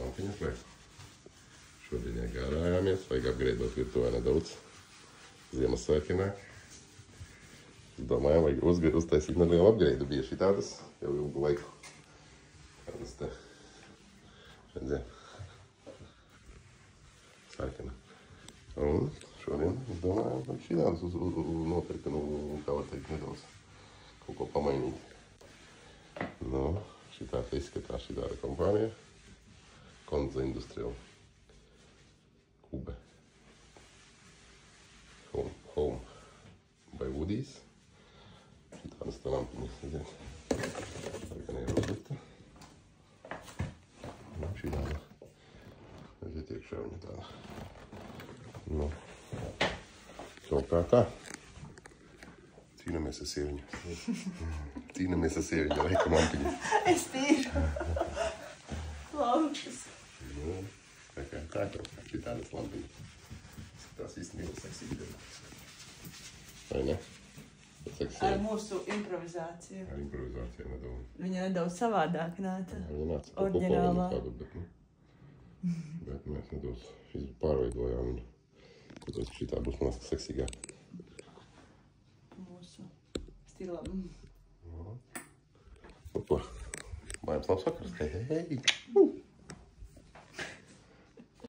lampiņas liek. Šodien iegādājāmies, vajag apgreidot virtuvē nedaudz. Ziemassvētki nāk. Es domāju, vajag uztaisīt nelielu apgreidu. Bija šitādas jau ilgu laiku. Tādas te. Redzēm. Sarkana. Un šodien, es domāju, vajag šitādas nopirkt, kā var teikt, nedaudz kaut ko pamainīt. Nu, šitāda izskatās šitāda kompānija. Konza Industrial. Kube. Home by Woody's. Šitādas te lampiņas, redziet. Sarkana ir uzlikta. Nu, šitāda. Redziet, iekšā viņa tāda. Nu, kaut kā tā. Cīnamies ar sieviņu. Cīnamies ar sieviņu, reika lampiņu. Es tīru. Lampas. Nu, tā kā šitādas lampiņas. Tās īstenībā seksīgi. Vai ne? Ar mūsu improvizāciju. Ar improvizāciju nedaudz. Viņa nedaudz savādāk nāca. Viņa nāca Oriģinālā. Bet mēs nedaudz pārveidojām viņu. Tāpēc šitā būs nāc seksīgāk. Mūsu stilam. Nu ko? Mājums labs vakars. Hei!